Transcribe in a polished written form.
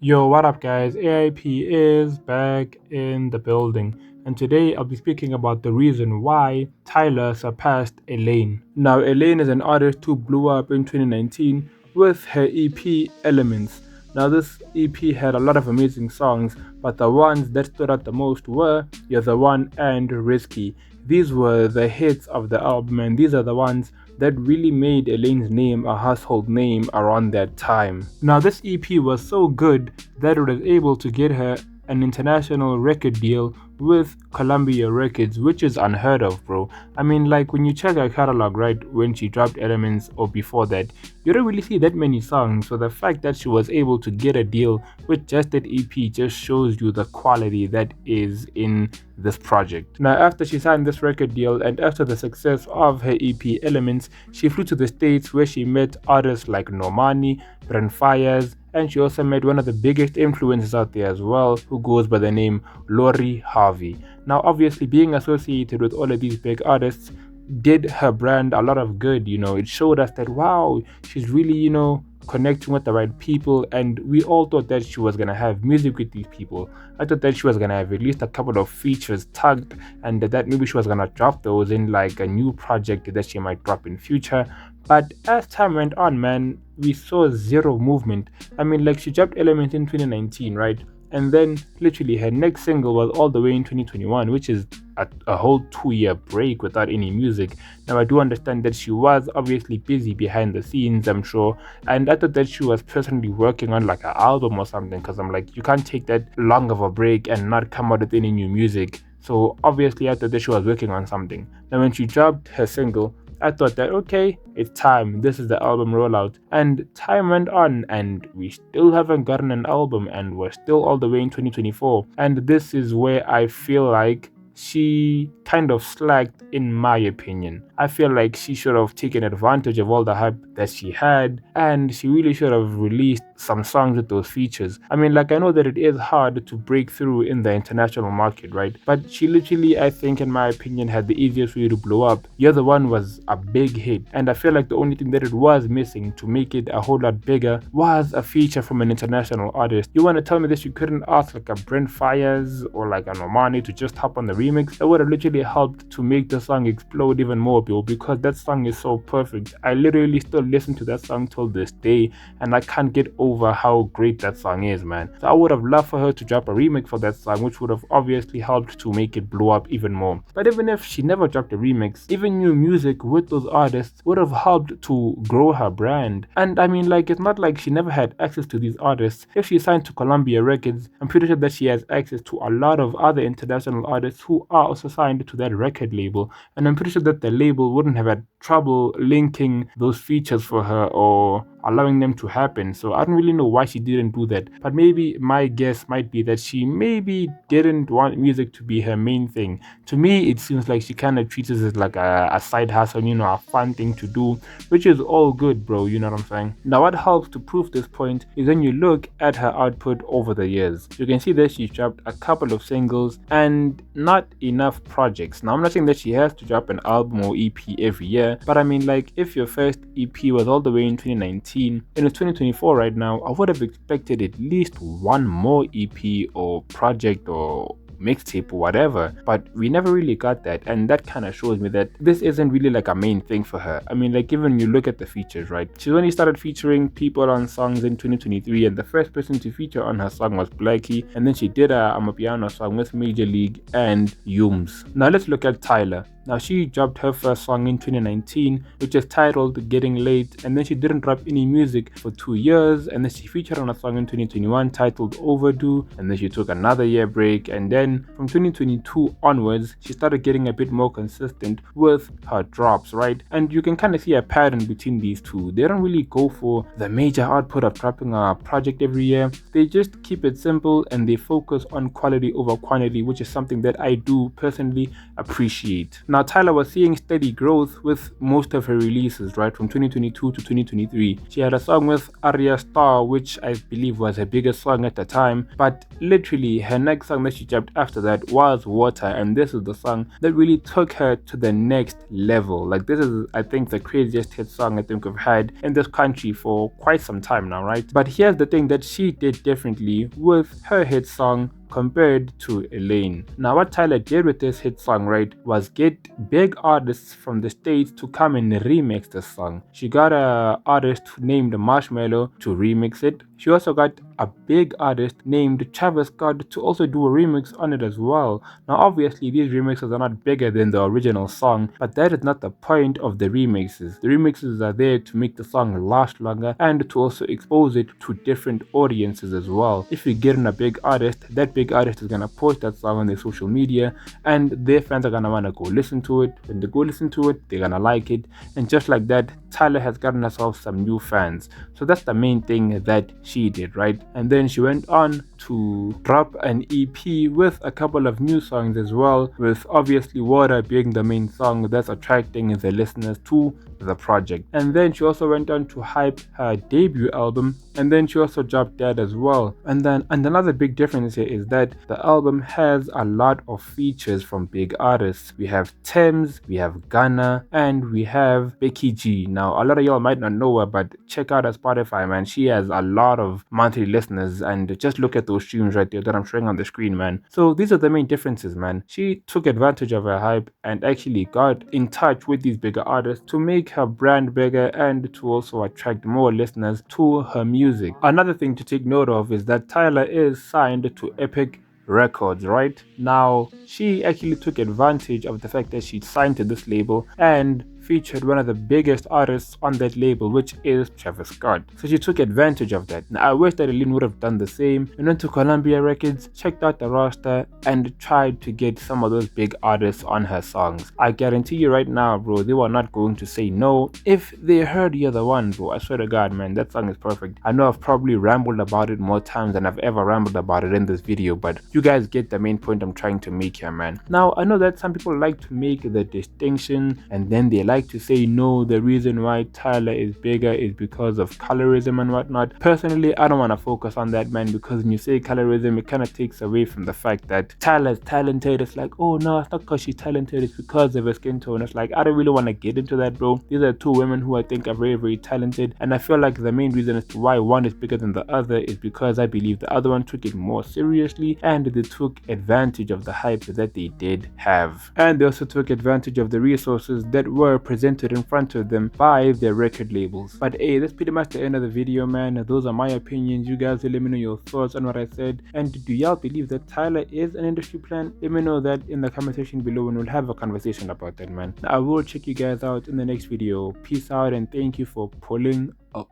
Yo, what up, guys? AIP is back in the building, and today I'll be speaking about the reason why Tyla surpassed Elaine. Now, Elaine is an artist who blew up in 2019 with her EP Elements. Now, this EP had a lot of amazing songs, but the ones that stood out the most were You're the One and Risky. These were the hits of the album, and these are the ones that really made Elaine's name a household name around that time. Now, this EP was so good that it was able to get her an international record deal with Columbia Records, which is unheard of, bro. I mean, like when you check her catalog, right, when she dropped Elements or before that, you don't really see that many songs. So the fact that she was able to get a deal with just that EP just shows you the quality that is in this project. Now, after she signed this record deal and after the success of her EP Elements, she flew to the States where she met artists like Normani, Brent Fires, and she also met one of the biggest influencers out there as well, who goes by the name Lori Harvey. Now, obviously, being associated with all of these big artists did her brand a lot of good. It showed us that, wow, she's really, connecting with the right people, and we all thought that she was gonna have music with these people. I thought that she was gonna have at least a couple of features tagged, and that maybe she was gonna drop those in like a new project that she might drop in future. But as time went on, man, we saw zero movement. I mean, like she dropped Element in 2019, right? And then literally her next single was all the way in 2021, which is a whole 2 year break without any music. Now, I do understand that she was obviously busy behind the scenes, I'm sure, and I thought that she was personally working on like an album or something, because I'm like, you can't take that long of a break and not come out with any new music. So obviously I thought that she was working on something. Now, when she dropped her single, I thought that, okay, it's time. This is the album rollout. And time went on, and we still haven't gotten an album, and we're still all the way in 2024. And this is where I feel like she kind of slacked, in my opinion. I feel like she should have taken advantage of all the hype that she had, and she really should have released some songs with those features. I mean, like, I know that it is hard to break through in the international market, right? But she literally, I think, in my opinion, had the easiest way to blow up. You're the One was a big hit, and I feel like the only thing that it was missing to make it a whole lot bigger was a feature from an international artist. You want to tell me that you couldn't ask like a Brent Fires or like a Normani to just hop on the remix? That would have literally helped to make the song explode even more, Bill, because that song is so perfect. I literally still listen to that song till this day, and I can't get over how great that song is, man. So I would have loved for her to drop a remix for that song, which would have obviously helped to make it blow up even more. But even if she never dropped a remix, even new music with those artists would have helped to grow her brand. And I mean, like, it's not like she never had access to these artists. If she signed to Columbia Records, I'm pretty sure that she has access to a lot of other international artists who are also signed to that record label, and I'm pretty sure that the label wouldn't have had trouble linking those features for her or allowing them to happen. So I don't really know why she didn't do that, but maybe my guess might be that she maybe didn't want music to be her main thing. To me, it seems like she kind of treats it as like a side hustle, a fun thing to do, which is all good, bro, you know what I'm saying? Now, what helps to prove this point is when you look at her output over the years. You can see that she's dropped a couple of singles and not enough projects. Now, I'm not saying that she has to drop an album or EP every year, but I mean, like, if your first EP was all the way in 2019 and it's 2024 right now, I would have expected at least one more EP or project or mixtape or whatever, but we never really got that, and that kind of shows me that this isn't really like a main thing for her. I mean, like, even you look at the features, right? She only started featuring people on songs in 2023, and the first person to feature on her song was Blackie, and then she did a Amapiano song with Major League and Yums. Now let's look at Tyla. Now, she dropped her first song in 2019, which is titled Getting Late, and then she didn't drop any music for 2 years, and then she featured on a song in 2021 titled Overdue, and then she took another year break, and then from 2022 onwards, she started getting a bit more consistent with her drops, right? And you can kind of see a pattern between these two. They don't really go for the major output of dropping a project every year. They just keep it simple, and they focus on quality over quantity, which is something that I do personally appreciate. Now, Tyla was seeing steady growth with most of her releases, right, from 2022 to 2023. She had a song with Arya Star, which I believe was her biggest song at the time, but literally her next song that she dropped after that was Water, and this is the song that really took her to the next level. Like, this is, I think, the craziest hit song I think we've had in this country for quite some time now, right? But here's the thing that she did differently with her hit song compared to Elaine. Now, what Tyla did with this hit song, right, was get big artists from the States to come and remix this song. She got a artist named Marshmello to remix it. She also got a big artist named Travis Scott to also do a remix on it as well. Now, obviously, these remixes are not bigger than the original song, but that is not the point of the remixes. The remixes are there to make the song last longer and to also expose it to different audiences as well. If you get in a big artist, that big artist is gonna post that song on their social media, and their fans are gonna wanna go listen to it. When they go listen to it, they're gonna like it, and just like that, Tyla has gotten herself some new fans. So that's the main thing that she did, right? And then she went on to drop an EP with a couple of new songs as well, with obviously Water being the main song that's attracting the listeners to the project. And then she also went on to hype her debut album, and then she also dropped that as well. And another big difference here is that the album has a lot of features from big artists. We have Thames, we have Ghana, and we have Becky G. Now, a lot of y'all might not know her, but check out her Spotify, man. She has a lot of monthly listeners, and just look at those streams right there that I'm showing on the screen, man. So these are the main differences, man. She took advantage of her hype and actually got in touch with these bigger artists to make her brand bigger and to also attract more listeners to her music. Another thing to take note of is that Tyla is signed to Epic Records, right? Now, she actually took advantage of the fact that she signed to this label and featured one of the biggest artists on that label, which is Travis Scott. So she took advantage of that. Now, I wish that Elaine would have done the same and went to Columbia Records, checked out the roster, and tried to get some of those big artists on her songs. I guarantee you right now, bro, they were not going to say no if they heard You're the One, bro. I swear to God, man, that song is perfect. I know I've probably rambled about it more times than I've ever rambled about it in this video, but you guys get the main point I'm trying to make here, man. Now, I know that some people like to make the distinction and then they like to say no, the reason why Tyla is bigger is because of colorism and whatnot. Personally, I don't want to focus on that, man, because when you say colorism, it kind of takes away from the fact that Tyla is talented. It's like, oh no, it's not because she's talented, it's because of her skin tone. It's like, I don't really want to get into that, bro. These are two women who I think are very, very talented, and I feel like the main reason as to why one is bigger than the other is because I believe the other one took it more seriously and they took advantage of the hype that they did have. And they also took advantage of the resources that were presented in front of them by their record labels. But hey, that's pretty much the end of the video, man. Those are my opinions. You guys will let me know your thoughts on what I said, and do y'all believe that Tyla is an industry plant? Let me know that in the comment section below and we'll have a conversation about that, man. I will check you guys out in the next video. Peace out and thank you for pulling up.